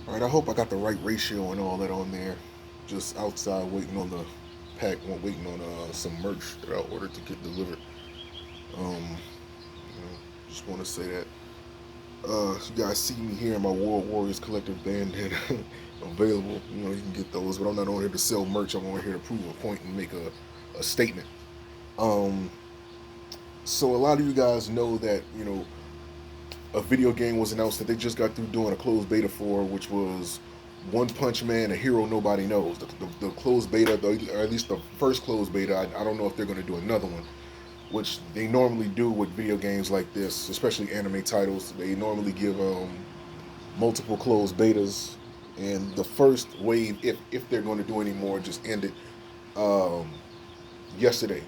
All right, I hope I got the right ratio and all that on there. Just outside waiting on the pack, waiting on some merch that I ordered to get delivered. Just want to say that. You guys see me here in my World Warriors collective bandana available. You can get those, but I'm not on here to sell merch. I'm on here to prove a point and make a statement. Um, so a lot of you guys know that a video game was announced that they just got through doing a closed beta for, which was One Punch Man, a hero nobody knows. The closed beta, or at least the first closed beta. I don't know if they're going to do another one, which they normally do with video games like this, especially anime titles. They normally give multiple closed betas, and the first wave, if they're going to do any more, just ended um, yesterday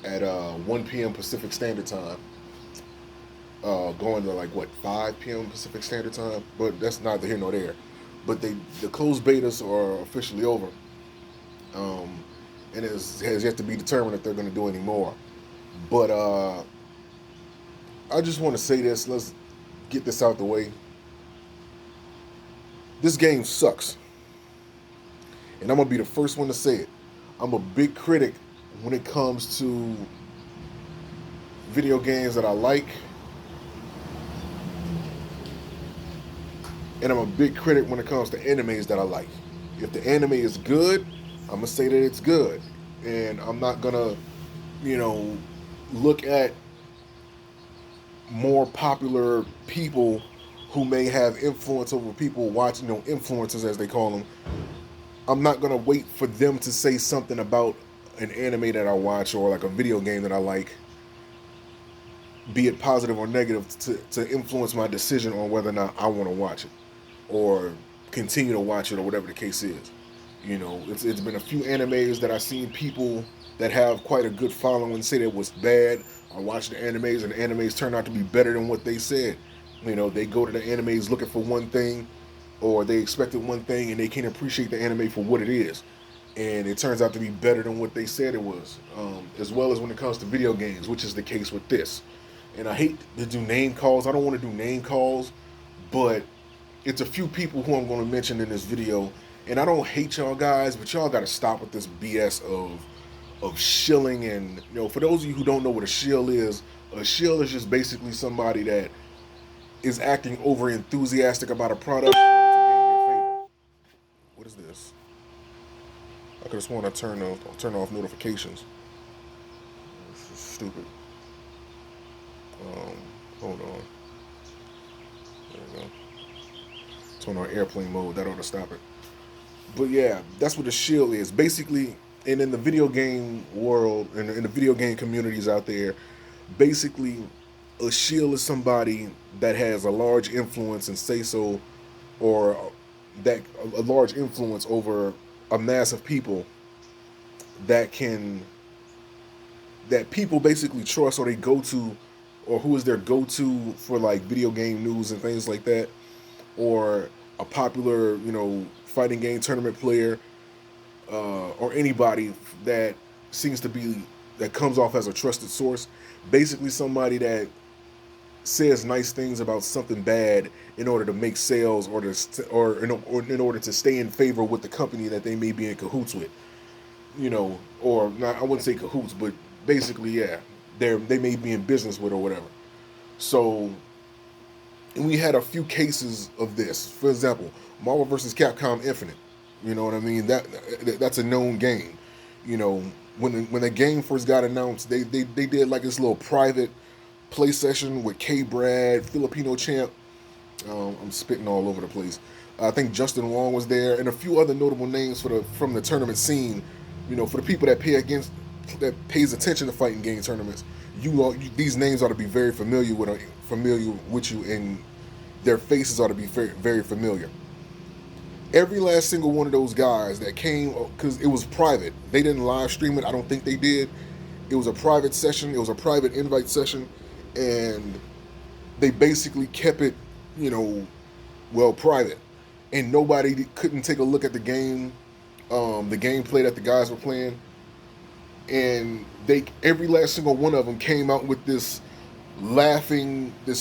at 1 p.m. Pacific Standard Time. Going to like what 5 p.m. Pacific Standard Time, but that's neither here nor there. But the closed betas are officially over, um, and it has yet to be determined if they're going to do any more. But I just want to say this. Let's get this out the way. This game sucks, and I'm gonna be the first one to say it. I'm a big critic when it comes to video games that I like, and I'm a big critic when it comes to animes that I like. If the anime is good, I'm gonna say that it's good, and I'm not gonna, you know, look at more popular people who may have influence over people watching, influencers as they call them. I'm not gonna wait for them to say something about an anime that I watch or like a video game that I like, be it positive or negative, to influence my decision on whether or not I want to watch it or continue to watch it or whatever the case is. It's been a few animes that I've seen people that have quite a good following say that it was bad. I watched the animes and the animes turned out to be better than what they said. They go to the animes looking for one thing, or they expected one thing and they can't appreciate the anime for what it is. And it turns out to be better than what they said it was. As well as when it comes to video games, which is the case with this. And I hate to do name calls. I don't want to do name calls, but it's a few people who I'm going to mention in this video. And I don't hate y'all guys, but y'all got to stop with this BS of shilling. And for those of you who don't know what a shill is just basically somebody that is acting over enthusiastic about a product in order to gain your favor. What is this? I could have sworn I turned off notifications. This is stupid. Um, Hold on. There we go. Turn on airplane mode. That ought to stop it. But yeah, that's what a shield is. Basically, and in the video game world, and in the video game communities out there, basically, a shield is somebody that has a large influence and say so, or that a large influence over a mass of people that can that people basically trust, or they go to, or who is their go-to for like video game news and things like that, or a popular fighting game tournament player, or anybody that seems to be that comes off as a trusted source. Basically, somebody that says nice things about something bad in order to make sales, or in order to stay in favor with the company that they may be in cahoots with. Or not. I wouldn't say cahoots, but basically, yeah, they may be in business with or whatever. So, and we had a few cases of this. For example, Marvel vs. Capcom Infinite. You know what I mean? That's a known game. You know, when the game first got announced, they did like this little private play session with K Brad, Filipino champ. I'm spitting all over the place. I think Justin Wong was there, and a few other notable names from the tournament scene. For the people that pays attention to fighting game tournaments, these names ought to be very familiar with you, and their faces ought to be very, very familiar. Every last single one of those guys that came, because it was private. They didn't live stream it. I don't think they did. It was a private session. It was a private invite session, and they basically kept it, private, and nobody couldn't take a look at the gameplay that the guys were playing, and every last single one of them came out with this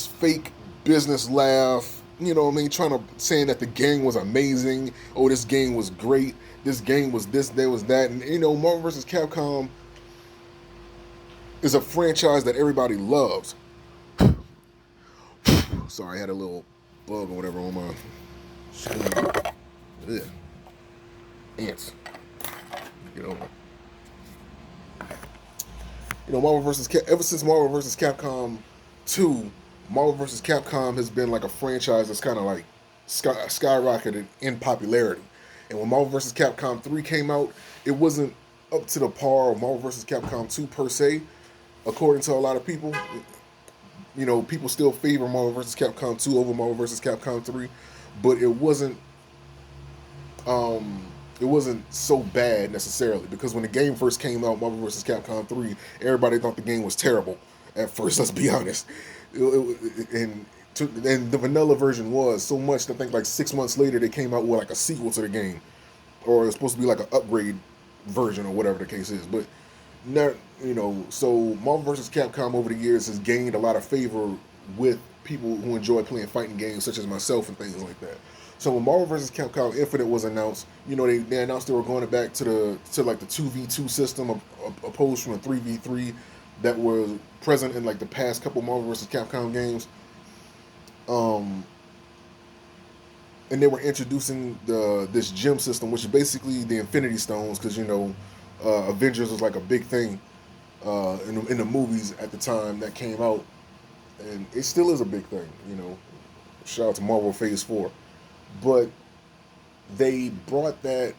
fake business laugh, you know what I mean, trying to saying that the game was amazing. Oh, this game was great. This game was this, there was that, and you know, Marvel vs. Capcom is a franchise that everybody loves. Sorry, I had a little bug or whatever on my screen. Yeah, ants. Get over. You know, ever since Marvel vs. Capcom 2, Marvel vs. Capcom has been like a franchise that's kind of like skyrocketed in popularity. And when Marvel vs. Capcom 3 came out, it wasn't up to the par of Marvel vs. Capcom 2 per se, according to a lot of people. You know, people still favor Marvel vs. Capcom 2 over Marvel vs. Capcom 3, but um, it wasn't so bad necessarily, because when the game first came out, Marvel vs. Capcom 3, everybody thought the game was terrible at first. Let's be honest, and the vanilla version was so much that I think like 6 months later they came out with like a sequel to the game, or it was supposed to be like an upgrade version or whatever the case is. But not, you know, so Marvel vs. Capcom over the years has gained a lot of favor with people who enjoy playing fighting games, such as myself and things like that. So when Marvel vs. Capcom Infinite was announced, you know, they announced they were going back to like the 2v2 system opposed from a 3v3 that was present in like the past couple Marvel vs. Capcom games. Um, and they were introducing this gem system, which is basically the Infinity Stones, because you know, Avengers was like a big thing in the movies at the time that came out, and it still is a big thing. You know, shout out to Marvel Phase 4, but they brought that.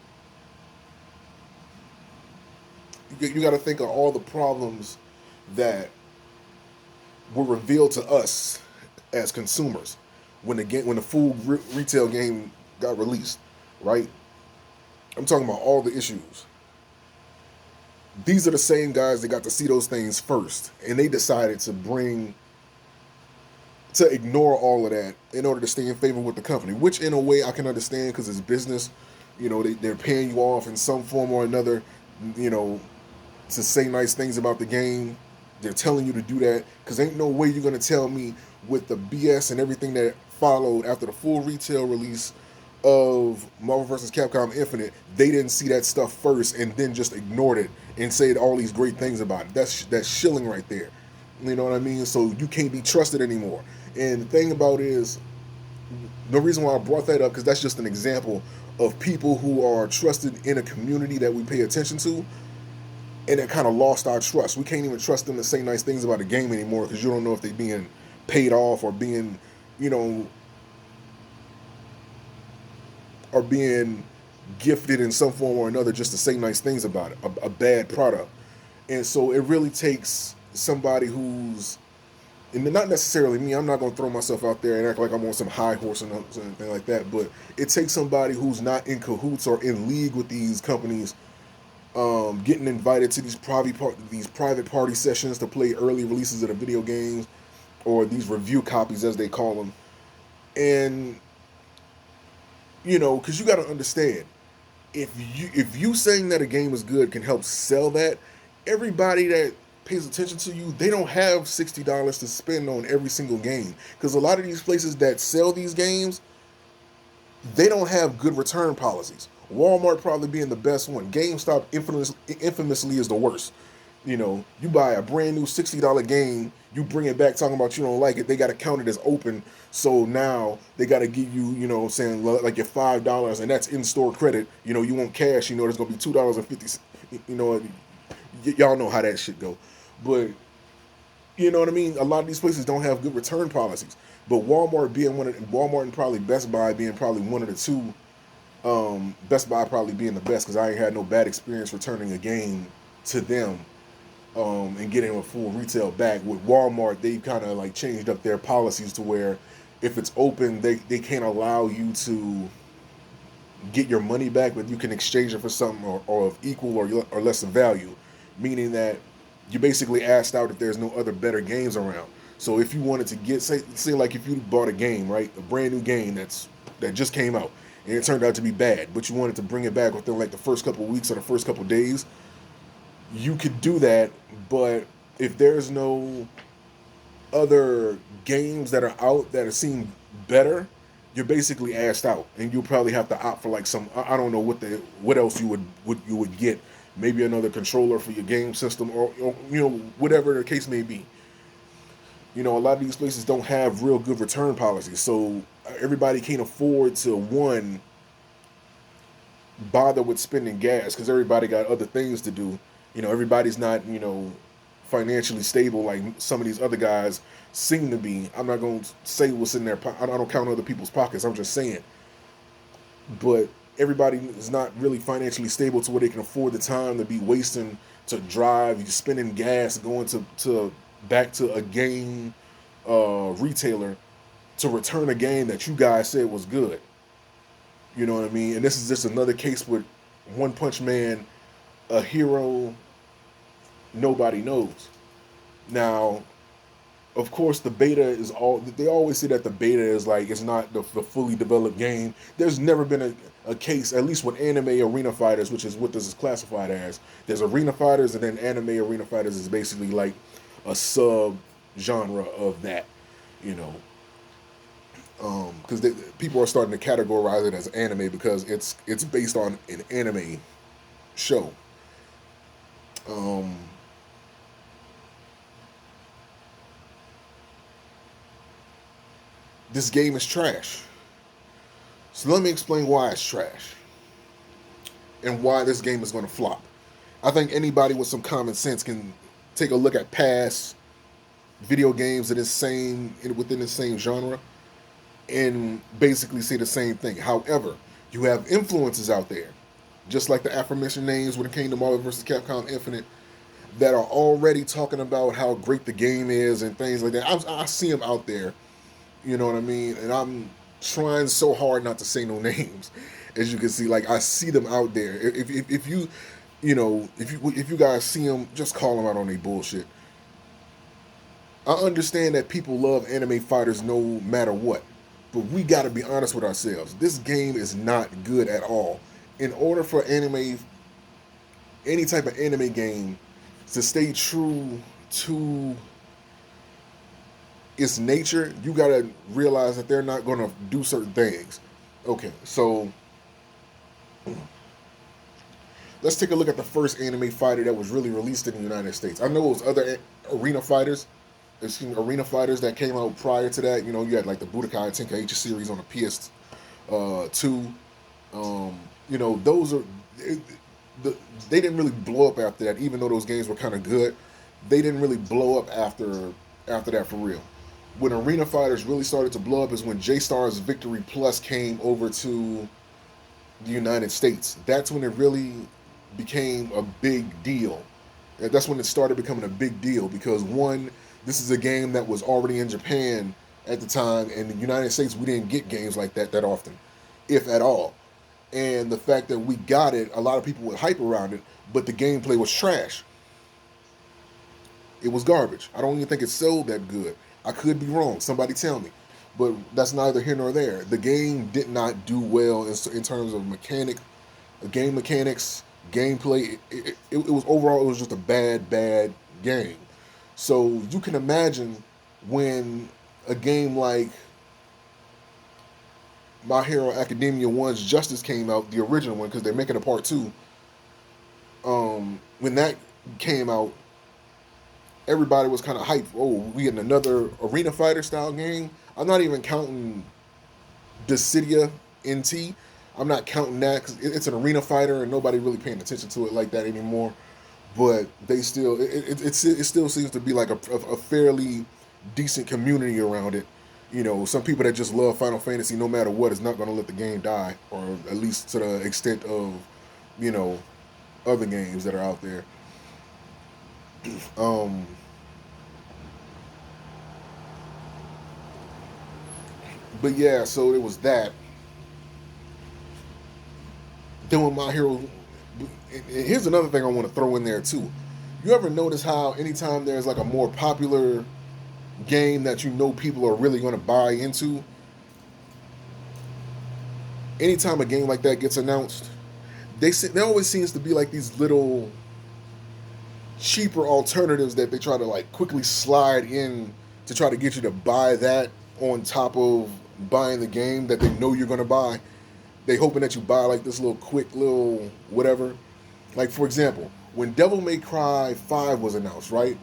You got to think of all the problems that were revealed to us as consumers when the full retail game got released, right? I'm talking about all the issues. These are the same guys that got to see those things first, and they decided to ignore all of that in order to stay in favor with the company, which in a way I can understand, because it's business. You know, they're paying you off in some form or another, you know, to say nice things about the game. They're telling you to do that, because ain't no way you're going to tell me with the BS and everything that followed after the full retail release of Marvel vs. Capcom Infinite, they didn't see that stuff first and then just ignored it and said all these great things about it. That's shilling right there. You know what I mean? So you can't be trusted anymore. And the thing about it is, the reason why I brought that up, because that's just an example of people who are trusted in a community that we pay attention to, and it kind of lost our trust. We can't even trust them to say nice things about a game anymore, because you don't know if they're being paid off or being, you know, or being gifted in some form or another just to say nice things about it, a bad product. And so it really takes somebody who's, and not necessarily me, I'm not going to throw myself out there and act like I'm on some high horse or anything like that, but it takes somebody who's not in cahoots or in league with these companies, getting invited to these private party sessions to play early releases of the video games, or these review copies as they call them. And you know, because you got to understand, if you saying that a game is good can help sell that, everybody that pays attention to you, they don't have $60 to spend on every single game, because a lot of these places that sell these games, they don't have good return policies. Walmart probably being the best one. GameStop infamously is the worst. You know, you buy a brand new $60 game, you bring it back talking about you don't like it, they got to count it as open. So now they got to give you, you know what I'm saying, like your $5, and that's in-store credit. You know, you want cash, you know, there's going to be $2.50. You know, y'all know how that shit go. But, you know what I mean? A lot of these places don't have good return policies. But Walmart and probably Best Buy being probably one of the two. Best Buy probably being the best, because I ain't had no bad experience returning a game to them, and getting a full retail back. With Walmart, they kind of like changed up their policies to where if it's open, they can't allow you to get your money back, but you can exchange it for something or of equal or less of value, meaning that you basically asked out if there's no other better games around. So if you wanted to get, say like if you bought a game, right, a brand new game that just came out, and it turned out to be bad, but you wanted to bring it back within like the first couple of weeks or the first couple of days, you could do that. But if there's no other games that are out that seem better, you're basically asked out, and you'll probably have to opt for like some, I don't know what else you would get, maybe another controller for your game system, or whatever the case may be. A lot of these places don't have real good return policies, so everybody can't afford to, one, bother with spending gas because everybody got other things to do. Everybody's not financially stable like some of these other guys seem to be. I'm not going to say what's in their I don't count other people's pockets. I'm just saying, but everybody is not really financially stable to where they can afford the time to be wasting to drive. You're spending gas going to back to a game retailer to return a game that you guys said was good. You know what I mean? And this is just another case with One Punch Man, a hero nobody knows. Now, of course, the beta is all. They always say that the beta is like it's not the fully developed game. There's never been a case, at least with anime arena fighters, which is what this is classified as. There's arena fighters, and then anime arena fighters is basically like a sub genre of that. You know, because people are starting to categorize it as anime because it's based on an anime show. Um, this game is trash. So let me explain why it's trash and why this game is going to flop. I think anybody with some common sense can take a look at past video games within the same genre and basically say the same thing. However, you have influences out there, just like the aforementioned names when it came to Marvel vs. Capcom Infinite, that are already talking about how great the game is and things like that. I see them out there, you know what I mean? And I'm trying so hard not to say no names. As you can see, like I see them out there. If you, if you guys see them, just call them out on their bullshit. I understand that people love anime fighters no matter what, but we got to be honest with ourselves. This game is not good at all. In order for any type of anime game, to stay true to its nature, you gotta realize that they're not gonna do certain things. Okay, so let's take a look at the first anime fighter that was really released in the United States. I know it was other arena fighters, arena fighters that came out prior to that. You had like the Budokai Tenkaichi series on the PS2. Those are they didn't really blow up after that. Even though those games were kind of good, they didn't really blow up after that for real. When arena fighters really started to blow up is when J-Star's Victory Plus came over to the United States. That's when it really became a big deal. That's when it started becoming a big deal because, one, this is a game that was already in Japan at the time, and in the United States we didn't get games like that often, if at all. And the fact that we got it, a lot of people would hype around it, but the gameplay was trash. It was garbage. I don't even think it sold that good. I could be wrong. Somebody tell me. But that's neither here nor there. The game did not do well in terms of game mechanics, gameplay. It was overall, it was just a bad game. So you can imagine when a game like My Hero Academia 1's Justice came out, the original one, because they're making a part 2. When that came out, everybody was kind of hyped. Oh, we getting another arena fighter style game. I'm not even counting Dissidia NT. I'm not counting that because it's an arena fighter and nobody really paying attention to it like that anymore. But they still, it still seems to be like a fairly decent community around it. Some people that just love Final Fantasy no matter what is not going to let the game die, or at least to the extent of, other games that are out there. But yeah, so it was that. Then with My Hero, and here's another thing I want to throw in there too. You ever notice how anytime there's like a more popular game that people are really going to buy into, anytime a game like that gets announced, there always seems to be like these little cheaper alternatives that they try to like quickly slide in to try to get you to buy that on top of buying the game that they know you're gonna buy. They hoping that you buy like this little quick little whatever. Like for example, when Devil May Cry 5 was announced, right?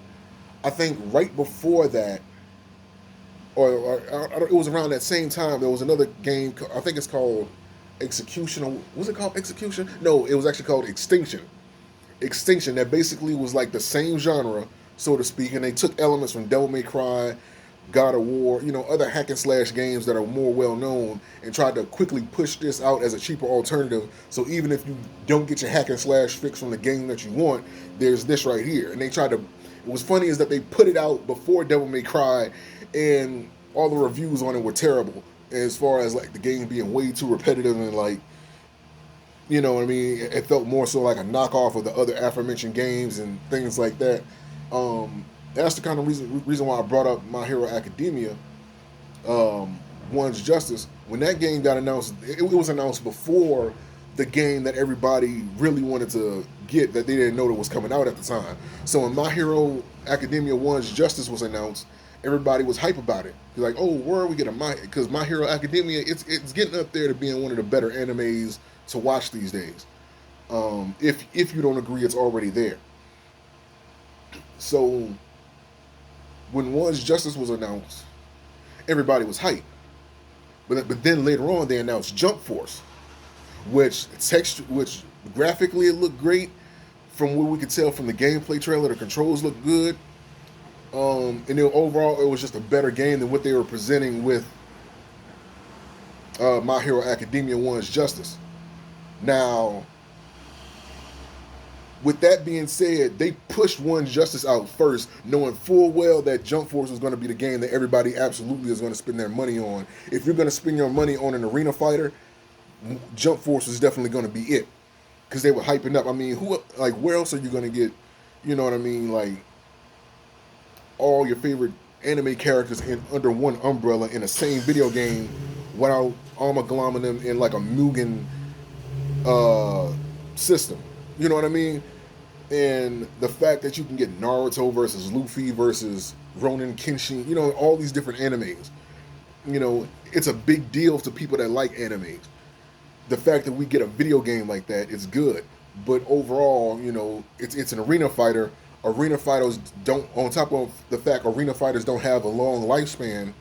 I think right before that, it was around that same time. There was another game. I think it's called Execution. Was it called Execution? No, it was actually called Extinction. Extinction. That basically was like the same genre, so to speak, and they took elements from Devil May Cry, God of War, other hack and slash games that are more well known, and tried to quickly push this out as a cheaper alternative. So even if you don't get your hack and slash fix from the game that you want, there's this right here. And they tried to. What's funny is that they put it out before Devil May Cry, and all the reviews on it were terrible. As far as like the game being way too repetitive and like, you know what I mean, it felt more so like a knockoff of the other aforementioned games and things like that. That's the kind of reason why I brought up My Hero Academia, One's Justice. When that game got announced, it was announced before the game that everybody really wanted to get, that they didn't know that was coming out at the time. So when My Hero Academia One's Justice was announced, everybody was hype about it. Like, oh, where are we getting because My Hero Academia, it's getting up there to being one of the better animes to watch these days. If you don't agree, it's already there. So when One's Justice was announced, everybody was hyped. But then later on, they announced Jump Force, which graphically it looked great. From what we could tell from the gameplay trailer, the controls looked good. And then overall, it was just a better game than what they were presenting with My Hero Academia One's Justice. Now, with that being said, they pushed One's Justice out first, knowing full well that Jump Force was going to be the game that everybody absolutely is going to spend their money on. If you're going to spend your money on an arena fighter, Jump Force was definitely going to be it, because they were hyping up. I mean, where else are you going to get, you know what I mean, like all your favorite anime characters under one umbrella in the same video game without amalgamating them in like a Mugen system. You know what I mean? And the fact that you can get Naruto versus Luffy versus Ronin Kenshin, all these different animes. It's a big deal to people that like animes. The fact that we get a video game like that is good. But overall, it's an arena fighter. Arena fighters don't, on top of the fact arena fighters don't have a long lifespan,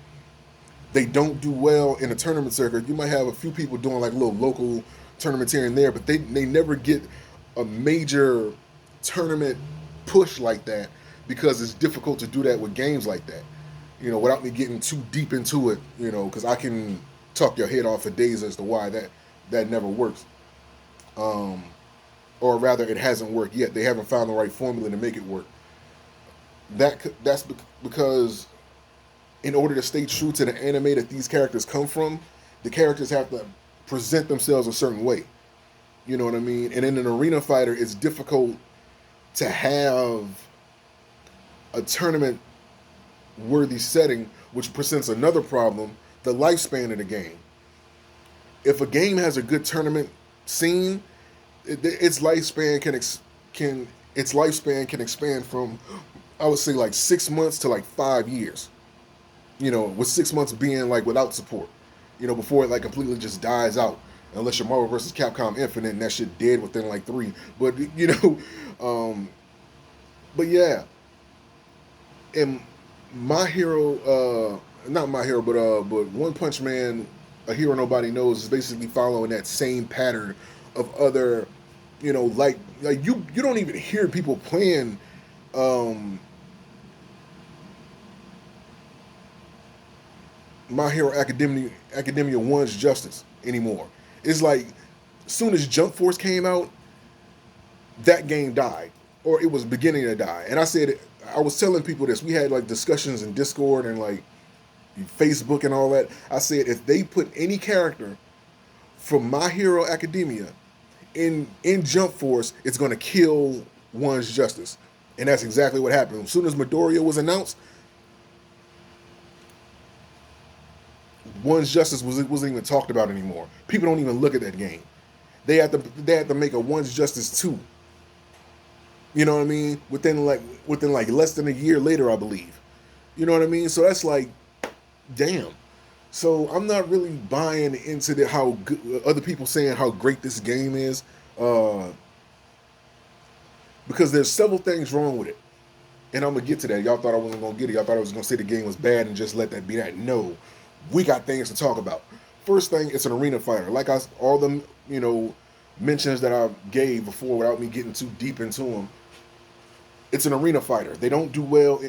they don't do well in the tournament circuit. You might have a few people doing like little local tournaments here and there, but they never get a major tournament push like that, because it's difficult to do that with games like that, without me getting too deep into it, because I can talk your head off for days as to why that never works. Or rather, it hasn't worked yet. They haven't found the right formula to make it work. That's because in order to stay true to the anime that these characters come from, the characters have to present themselves a certain way. You know what I mean? And in an arena fighter, it's difficult to have a tournament-worthy setting, which presents another problem: the lifespan of the game. If a game has a good tournament scene, its lifespan can expand from, I would say, like 6 months to like 5 years. With 6 months being like without support. Before it like completely just dies out. Unless you're Marvel vs. Capcom Infinite and that shit dead within like 3. But but yeah. And My Hero, not My Hero, but One Punch Man, A Hero Nobody Knows, is basically following that same pattern of other, like you don't even hear people playing My Hero Academia One's Justice anymore. It's like, as soon as Jump Force came out, that game died, or it was beginning to die. And I was telling people this. We had like discussions in Discord and like Facebook and all that. I said, if they put any character from My Hero Academia in Jump Force, it's going to kill One's Justice. And that's exactly what happened. As soon as Midoriya was announced, One's Justice wasn't even talked about anymore. People don't even look at that game. They had to make a One's Justice 2. You know what I mean? Within like less than a year later, I believe. You know what I mean? So that's like, damn. So I'm not really buying into the how good, other people saying how great this game is, uh, because there's several things wrong with it, and I'm gonna get to that. Y'all thought I wasn't gonna get it. Y'all thought I was gonna say the game was bad and just let that be that. No, we got things to talk about. First thing, it's an arena fighter. Like all the mentions that I gave before, without me getting too deep into them. It's an arena fighter. They don't do well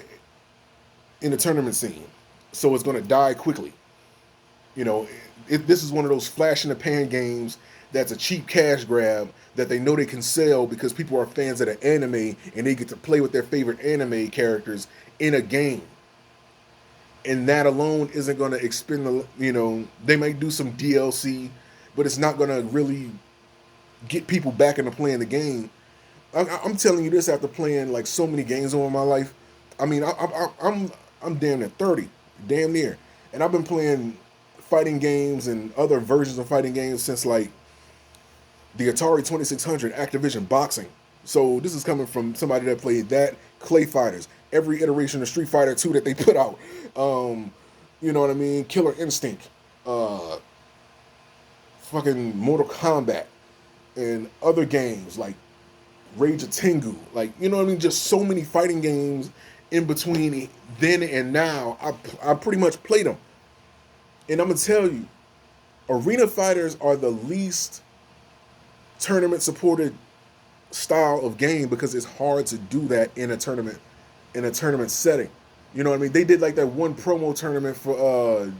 in the tournament scene, so it's gonna die quickly. You know, this is one of those flash in the pan games that's a cheap cash grab that they know they can sell because people are fans of the anime and they get to play with their favorite anime characters in a game. And that alone isn't going to expend they might do some DLC, but it's not going to really get people back into playing the game. I'm telling you this after playing like so many games over my life. I mean, I'm damn near 30, damn near, and I've been playing fighting games and other versions of fighting games since like the Atari 2600, Activision boxing. So this is coming from somebody that played that, Clay Fighters, every iteration of Street Fighter 2 that they put out. You know what I mean? Killer Instinct, fucking Mortal Kombat, and other games like Rage of Tengu. Like, you know what I mean? Just so many fighting games in between then and now. I pretty much played them. And I'm going to tell you, arena fighters are the least tournament supported style of game because it's hard to do that in a tournament setting. You know what I mean? They did like that one promo tournament for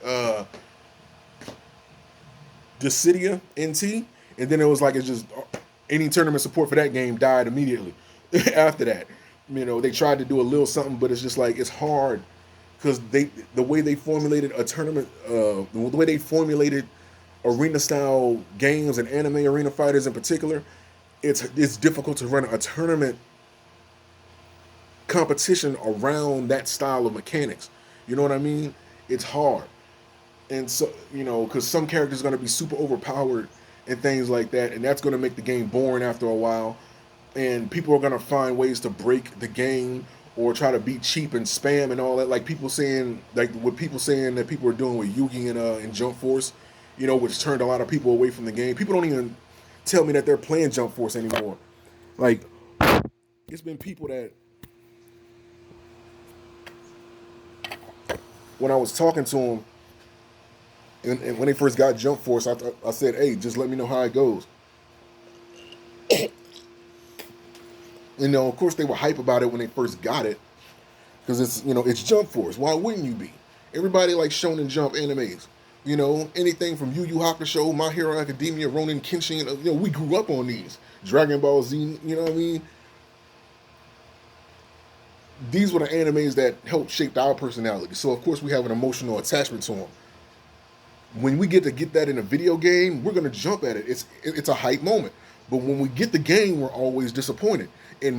uh Dissidia NT, and then it was like it's just any tournament support for that game died immediately after that. They tried to do a little something, but it's just like it's hard because the way they formulated a tournament, the way they formulated arena style games and anime arena fighters in particular, it's difficult to run a tournament competition around that style of mechanics. You know what I mean? It's hard. And so, because some characters are going to be super overpowered and things like that, and that's going to make the game boring after a while. And people are going to find ways to break the game or try to be cheap and spam and all that. Like people saying, like what people saying that people are doing with Yugi and Jump Force, which turned a lot of people away from the game. People don't even tell me that they're playing Jump Force anymore. Like, it's been people that, when I was talking to them, and when they first got Jump Force, I said, hey, just let me know how it goes. Of course, they were hype about it when they first got it, because it's Jump Force. Why wouldn't you be? Everybody likes Shonen Jump animes. Anything from Yu Yu Hakusho, My Hero Academia, Ronin Kenshin. We grew up on these. Dragon Ball Z. You know what I mean? These were the animes that helped shape our personality. So of course we have an emotional attachment to them. When we get that in a video game, we're gonna jump at it. It's a hype moment. But when we get the game, we're always disappointed. And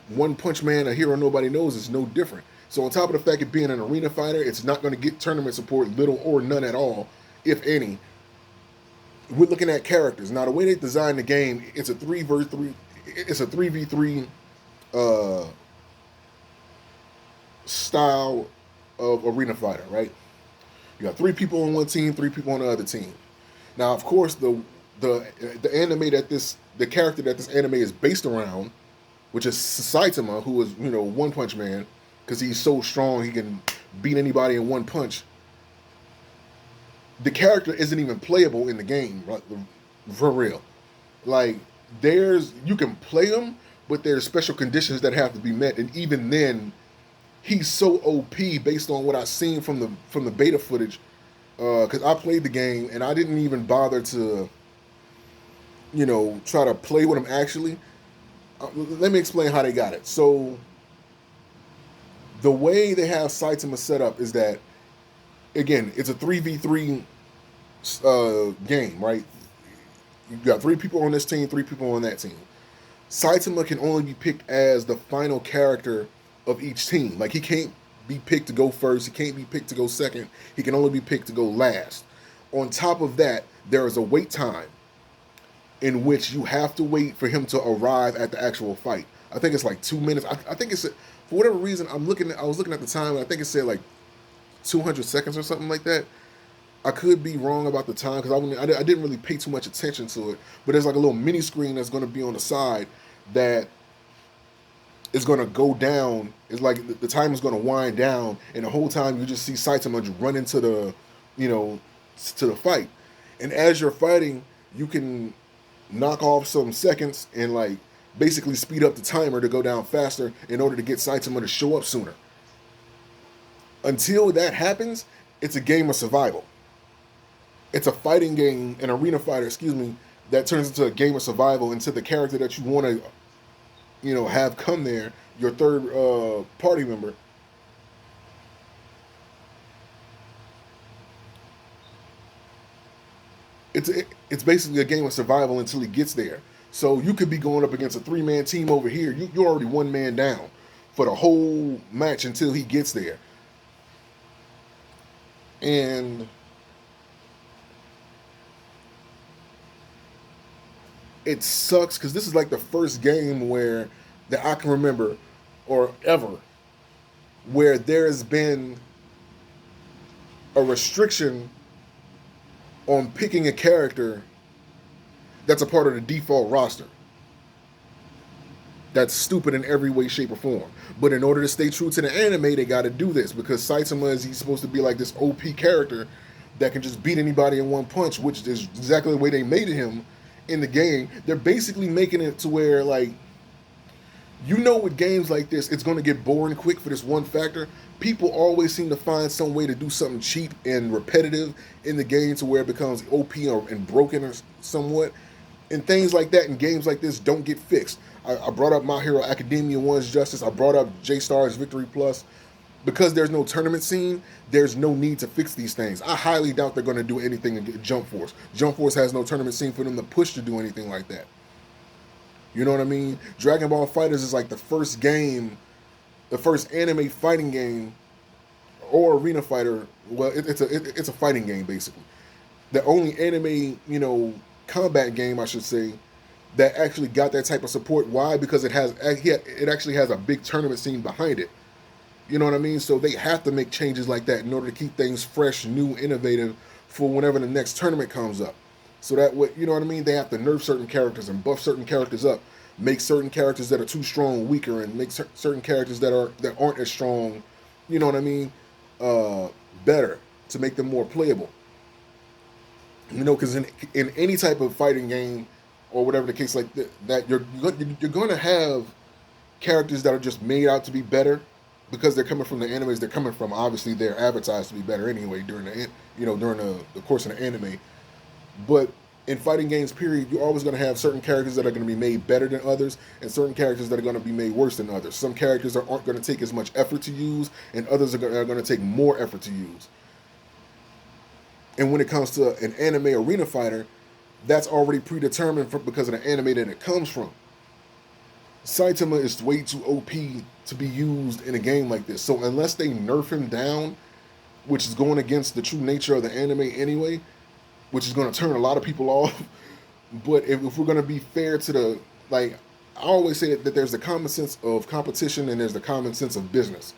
One Punch Man, A Hero Nobody Knows, is no different. So on top of the fact of being an arena fighter, it's not going to get tournament support, little or none at all, if any. We're looking at characters now. The way they designed the game, it's a 3v3. It's a 3v3 style of arena fighter, right? You got 3 people on one team, 3 people on the other team. Now, of course, the anime the character that this anime is based around, which is Saitama, who is One Punch Man, because he's so strong he can beat anybody in one punch. The character isn't even playable in the game, right? For real. Like you can play him, but there's special conditions that have to be met, and even then, he's so OP based on what I've seen from the beta footage. Because I played the game and I didn't even bother to, try to play with him actually. Let me explain how they got it. So, the way they have Saitama set up is that, again, it's a 3v3 game, right? You got 3 people on this team, 3 people on that team. Saitama can only be picked as the final character of each team. Like, he can't be picked to go first. He can't be picked to go second. He can only be picked to go last. On top of that, there is a wait time in which you have to wait for him to arrive at the actual fight. I think it's like 2 minutes. I think it's For whatever reason, I was looking at the time, and I think it said like 200 seconds or something like that. I could be wrong about the time because I didn't really pay too much attention to it. But there's like a little mini screen that's going to be on the side that is going to go down. It's like the time is going to wind down, and the whole time you just see Saitama just run into the, you know, to the fight. And as you're fighting, you can knock off some seconds and like basically speed up the timer to go down faster in order to get Saitama to show up sooner. Until that happens, it's a game of survival. It's a fighting game, an arena fighter, excuse me, that turns into a game of survival into the character that you want to, have come there, your third party member. It's basically a game of survival until he gets there. So you could be going up against a 3-man team over here. You're already 1 man down for the whole match until he gets there. And it sucks because this is like the first game where that I can remember or ever where there's been a restriction on picking a character that's a part of the default roster. That's stupid in every way, shape, or form. But in order to stay true to the anime, they got to do this because Saitama he's supposed to be like this OP character that can just beat anybody in one punch, which is exactly the way they made him in the game. They're basically making it to where like with games like this, it's going to get boring quick for this one factor. People always seem to find some way to do something cheap and repetitive in the game to where it becomes OP and broken or somewhat. And things like that in games like this don't get fixed. I brought up My Hero Academia 1's Justice. I brought up J-Star's Victory Plus. Because there's no tournament scene, there's no need to fix these things. I highly doubt they're going to do anything in Jump Force. Jump Force has no tournament scene for them to push to do anything like that. You know what I mean? Dragon Ball FighterZ is like the first game, the first anime fighting game, or arena fighter. Well, it's a fighting game basically. The only anime combat game I should say that actually got that type of support. Why? Because it actually has a big tournament scene behind it. You know what I mean? So they have to make changes like that in order to keep things fresh, new, innovative for whenever the next tournament comes up. So that way, you know what I mean? They have to nerf certain characters and buff certain characters up, make certain characters that are too strong weaker, and make certain characters that aren't as strong, you know what I mean, better to make them more playable. Because in any type of fighting game or whatever the case like that, you're going to have characters that are just made out to be better because they're coming from the animes they're coming from. Obviously, they're advertised to be better anyway during the course of the anime. But in fighting games, period, you're always going to have certain characters that are going to be made better than others, and certain characters that are going to be made worse than others. Some characters aren't going to take as much effort to use, and others are going to take more effort to use. And when it comes to an anime arena fighter, that's already predetermined because of the anime that it comes from. Saitama is way too OP to be used in a game like this. So unless they nerf him down, which is going against the true nature of the anime anyway, which is going to turn a lot of people off. But if we're going to be fair to I always say that there's the common sense of competition and there's the common sense of business.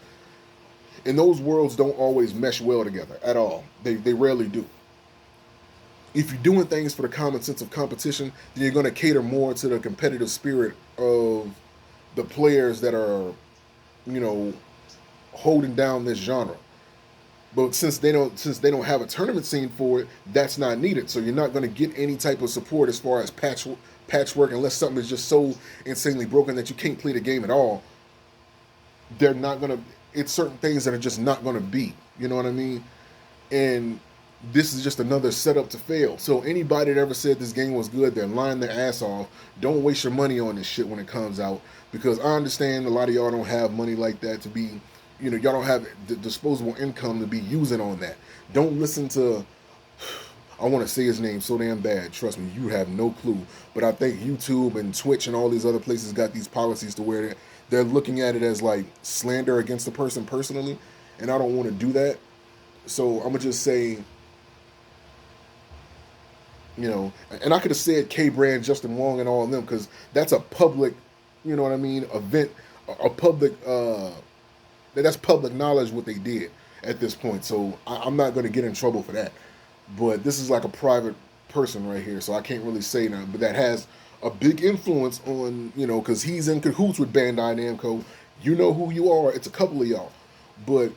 And those worlds don't always mesh well together at all. They rarely do. If you're doing things for the common sense of competition, then you're going to cater more to the competitive spirit of the players that are, holding down this genre. But since they don't have a tournament scene for it, that's not needed. So you're not going to get any type of support as far as patchwork unless something is just so insanely broken that you can't play the game at all. They're not going to. It's certain things that are just not going to be. You know what I mean? And this is just another setup to fail. So anybody that ever said this game was good, they're lying their ass off. Don't waste your money on this shit when it comes out, because I understand a lot of y'all don't have money like that to be, y'all don't have the disposable income to be using on that. Don't listen to, I want to say his name so damn bad. Trust me, you have no clue. But I think YouTube and Twitch and all these other places got these policies to where they're looking at it as like slander against the person personally, and I don't want to do that. So I'm gonna just say, and I could have said K-Brand, Justin Wong, and all of them, because that's a public, event. a public that's public knowledge what they did at this point. So I'm not going to get in trouble for that. But this is like a private person right here, so I can't really say nothing. But that has a big influence on, because he's in cahoots with Bandai Namco. You know who you are. It's a couple of y'all, but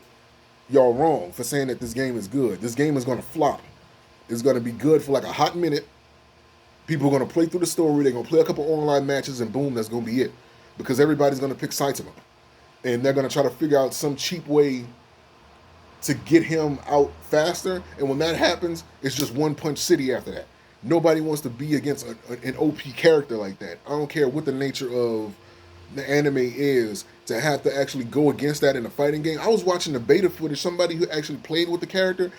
y'all wrong for saying that this game is good. This game is going to flop. It's going to be good for like a hot minute. People are going to play through the story. They're going to play a couple online matches, and boom, that's going to be it. Because everybody's going to pick Saitama. And they're going to try to figure out some cheap way to get him out faster. And when that happens, it's just One Punch City after that. Nobody wants to be against an OP character like that. I don't care what the nature of the anime is to have to actually go against that in a fighting game. I was watching the beta footage. Somebody who actually played with the character,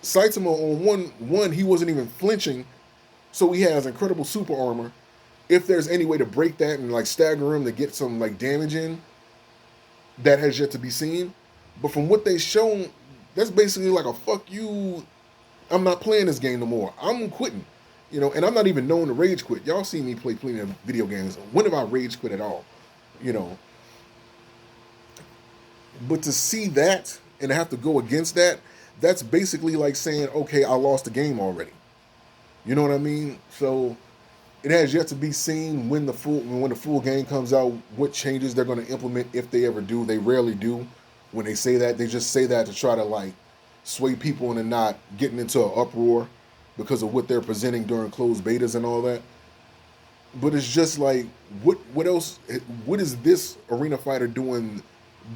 Saitama on one, he wasn't even flinching, so he has incredible super armor. If there's any way to break that and like stagger him to get some like damage in, that has yet to be seen. But from what they shown, that's basically like a fuck you. I'm not playing this game no more. I'm quitting. And I'm not even known to rage quit. Y'all see me play plenty of video games. When have I rage quit at all? But to see that and to have to go against that, that's basically like saying, okay, I lost the game already. You know what I mean? So it has yet to be seen when the full game comes out, what changes they're going to implement, if they ever do. They rarely do. When they say that, they just say that to try to like sway people into not getting into an uproar because of what they're presenting during closed betas and all that. But it's just like, what else? What is this arena fighter doing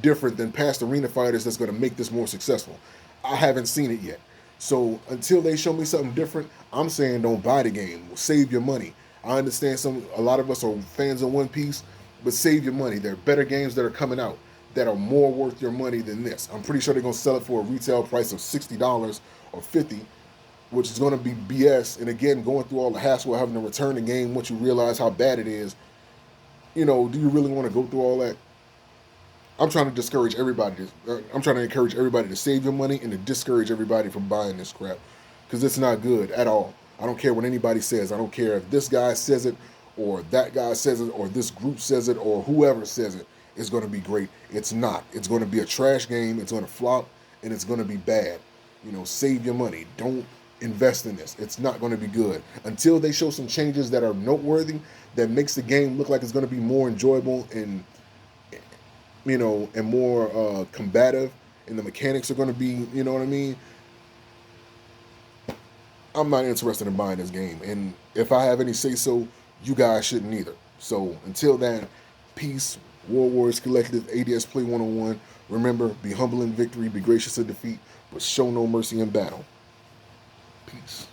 different than past arena fighters that's going to make this more successful? I haven't seen it yet. So until they show me something different, I'm saying don't buy the game. Save your money. I understand a lot of us are fans of One Piece, but save your money. There are better games that are coming out that are more worth your money than this. I'm pretty sure they're going to sell it for a retail price of $60 or $50, which is going to be BS. And again, going through all the hassle of having to return the game once you realize how bad it is, do you really want to go through all that? I'm trying to discourage everybody. I'm trying to encourage everybody to save your money and to discourage everybody from buying this crap, because it's not good at all. I don't care what anybody says. I don't care if this guy says it or that guy says it or this group says it or whoever says it. It's going to be great. It's not. It's going to be a trash game. It's going to flop, and it's going to be bad. Save your money. Don't invest in this. It's not going to be good until they show some changes that are noteworthy, that makes the game look like it's going to be more enjoyable and and more combative, and the mechanics are going to be, you know what I mean? I'm not interested in buying this game, and if I have any say so, you guys shouldn't either. So until then, peace. War Warriors Collective, ADS Play 101. Remember, be humble in victory, be gracious in defeat, but show no mercy in battle. Peace.